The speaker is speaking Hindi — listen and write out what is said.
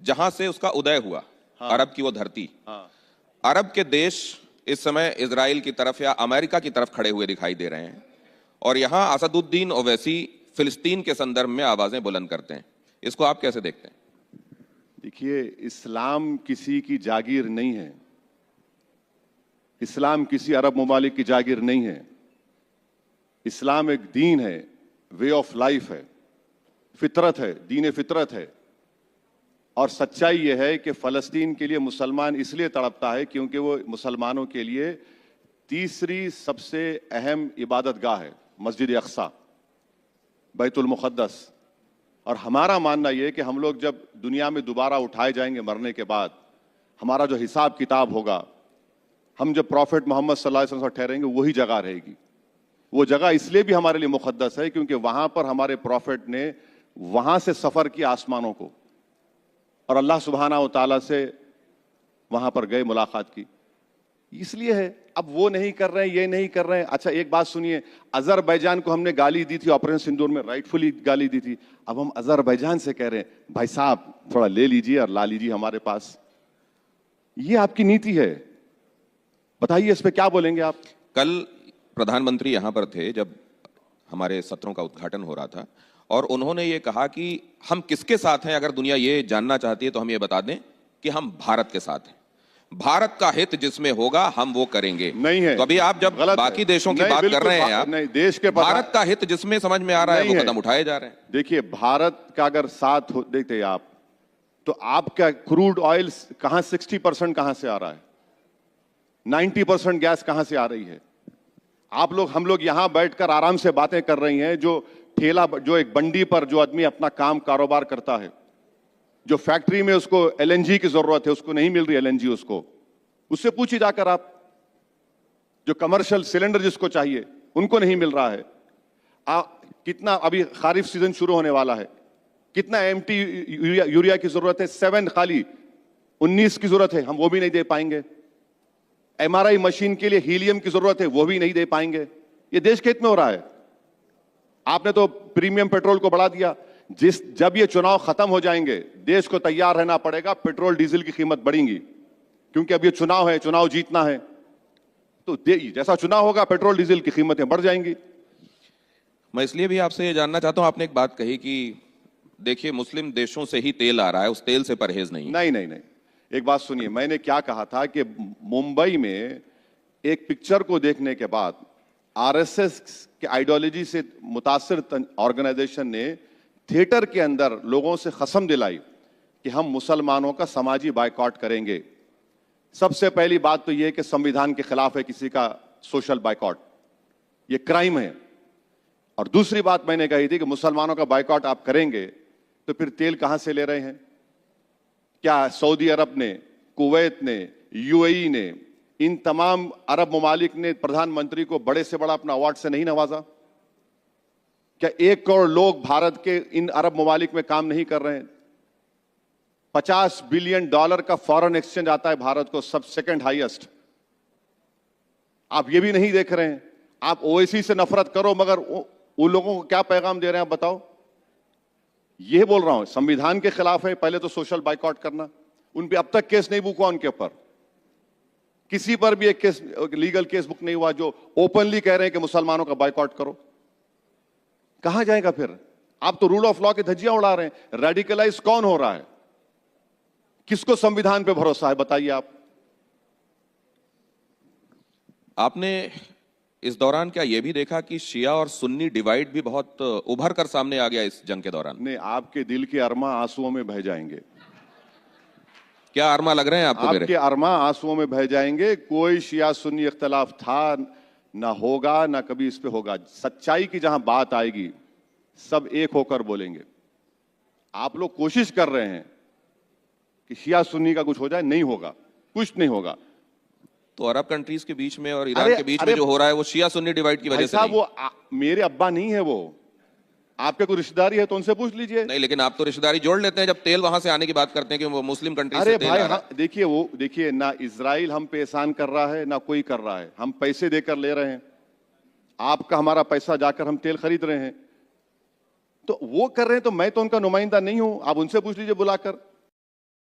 जहां से उसका उदय हुआ, हाँ। अरब की वो धरती, हाँ। अरब के देश इस समय इजराइल की तरफ या अमेरिका की तरफ खड़े हुए दिखाई दे रहे हैं, और यहां असदुद्दीन ओवैसी फिलिस्तीन के संदर्भ में आवाजें बुलंद करते हैं। इसको आप कैसे देखते हैं? देखिए, इस्लाम किसी की जागीर नहीं है। इस्लाम किसी अरब ममालिक की जागीर नहीं है। इस्लाम एक दीन है, वे ऑफ लाइफ है, फितरत है, दीन फितरत है। और सच्चाई यह है कि फलस्तीन के लिए मुसलमान इसलिए तड़पता है क्योंकि वो मुसलमानों के लिए तीसरी सबसे अहम इबादतगाह है, मस्जिद अक्सा, बैतुल मुक़द्दस। और हमारा मानना यह है कि हम लोग जब दुनिया में दोबारा उठाए जाएंगे मरने के बाद, हमारा जो हिसाब किताब होगा, हम जब प्रॉफिट मोहम्मद सल्लल्लाहु अलैहि वसल्लम ठहरेंगे, वही जगह रहेगी। वो जगह इसलिए भी हमारे लिए मुक़द्दस है क्योंकि वहां पर हमारे प्रॉफिट ने वहां से सफर किया आसमानों को, और अल्लाह सुब्हानहू व तआला से वहां पर गए, मुलाकात की। इसलिए है। अब वो नहीं कर रहे हैं, ये नहीं कर रहे हैं। अच्छा, एक बात सुनिए, अजरबैजान को हमने गाली दी थी ऑपरेशन सिंदूर में, राइटफुली गाली दी थी। अब हम अजरबैजान से कह रहे हैं भाई साहब थोड़ा ले लीजिए और ला लीजिए हमारे पास। ये आपकी नीति है। बताइए इस पे क्या बोलेंगे आप? कल प्रधानमंत्री यहां पर थे जब हमारे सत्रों का उद्घाटन हो रहा था, और उन्होंने ये कहा कि हम किसके साथ हैं, अगर दुनिया ये जानना चाहती है तो हम ये बता दें कि हम भारत के साथ हैं। भारत का हित जिसमें होगा हम वो करेंगे। नहीं है। तो अभी आप जब बाकी देशों की बात कर रहे हैं, आप नहीं, देश के भारत का हित जिसमें समझ में आ रहा है वो कदम उठाए जा रहे हैं। देखिए, भारत का अगर साथ देखते आप, तो आपका क्रूड ऑयल कहां 60% कहां से आ रहा है? 90% गैस कहां से आ रही है? आप लोग, हम लोग यहां बैठकर आराम से बातें कर रही हैं। जो ठेला, जो एक बंडी पर जो आदमी अपना काम कारोबार करता है, जो फैक्ट्री में उसको एलएनजी की जरूरत है, उसको नहीं मिल रही एलएनजी, उससे पूछिए जाकर आप। जो कमर्शियल सिलेंडर जिसको चाहिए उनको नहीं मिल रहा है। कितना, अभी खरीफ सीजन शुरू होने वाला है, कितना एमटी यूरिया की जरूरत है? 7 खाली, 19 की जरूरत है, हम वो भी नहीं दे पाएंगे। एमआरआई मशीन के लिए हीलियम की जरूरत है, वो भी नहीं दे पाएंगे। ये देश के हित में हो रहा है। आपने तो प्रीमियम पेट्रोल को बढ़ा दिया। जब ये चुनाव खत्म हो जाएंगे, देश को तैयार रहना पड़ेगा, पेट्रोल डीजल की कीमत बढ़ेंगी, क्योंकि अब ये चुनाव है, चुनाव जीतना है। तो जैसा चुनाव होगा, पेट्रोल डीजल की कीमतें बढ़ जाएंगी। मैं इसलिए भी आपसे ये जानना चाहता हूं, आपने एक बात कही कि देखिए मुस्लिम देशों से ही तेल आ रहा है, उस तेल से परहेज नहीं। नहीं, एक बात सुनिए, मैंने क्या कहा था कि मुंबई में एक पिक्चर को देखने के बाद आरएसएस के आइडियोलॉजी से मुतासिर ऑर्गेनाइजेशन ने थिएटर के अंदर लोगों से कसम दिलाई कि हम मुसलमानों का समाजी बायकॉट करेंगे। सबसे पहली बात तो यह कि संविधान के खिलाफ है किसी का सोशल बायकॉट, यह क्राइम है। और दूसरी बात मैंने कही थी कि मुसलमानों का बायकॉट आप करेंगे तो फिर तेल कहां से ले रहे हैं? क्या सऊदी अरब ने, कुवैत ने, यूएई ने, इन तमाम अरब ममालिक ने प्रधानमंत्री को बड़े से बड़ा अपना अवार्ड से नहीं नवाजा? क्या 1 करोड़ लोग भारत के इन अरब ममालिक में काम नहीं कर रहे हैं? $50 बिलियन का फॉरेन एक्सचेंज आता है भारत को, सब सेकंड हाईएस्ट। आप ये भी नहीं देख रहे हैं। आप ओवैसी से नफरत करो, मगर उन लोगों को क्या पैगाम दे रहे हैं आप बताओ? ये बोल रहा हूं, संविधान के खिलाफ है पहले तो सोशल बाइकआउट करना। उन पे अब तक केस नहीं बुक हुआ, उनके ऊपर किसी पर भी एक केस, लीगल केस बुक नहीं हुआ, जो ओपनली कह रहे हैं कि मुसलमानों का बाइकआउट करो। कहां जाएगा फिर? आप तो रूल ऑफ लॉ की धज्जियां उड़ा रहे हैं। रेडिकलाइज कौन हो रहा है? किसको संविधान पे भरोसा है? बताइए आप। आपने इस दौरान क्या यह भी देखा कि शिया और सुन्नी डिवाइड भी बहुत उभर कर सामने आ गया इस जंग के दौरान? नहीं, आपके दिल के अरमा आंसुओं में बह जाएंगे। क्या अरमा लग रहे हैं आपको? आपके अरमा आंसुओं में बह जाएंगे। कोई शिया सुन्नी इख्तलाफ था, ना होगा, ना कभी इस पे होगा। सच्चाई की जहां बात आएगी, सब एक होकर बोलेंगे। आप लोग कोशिश कर रहे हैं कि शिया सुन्नी का कुछ हो जाए, नहीं होगा, कुछ नहीं होगा। तो अरब कंट्रीज के बीच में और ईरान के बीच में जो हो रहा है वो शिया सुन्नी डिवाइड की वजह से नहीं? वो मेरे अब्बा नहीं है, वो आपके कोई रिश्तेदारी है तो उनसे पूछ लीजिए। नहीं, लेकिन आप तो रिश्तेदारी जोड़ लेते हैं जब तेल वहां से आने की बात करते हैं कि वो मुस्लिम कंट्री से तेल आ रहा है। देखिए, वो देखिए, ना इजराइल हम पे एहसान कर रहा है, ना कोई कर रहा है। हम पैसे देकर ले रहे हैं, आपका हमारा पैसा जाकर हम तेल खरीद रहे हैं। तो वो कर रहे हैं, तो मैं तो उनका नुमाइंदा नहीं हूं। आप उनसे पूछ लीजिए बुलाकर।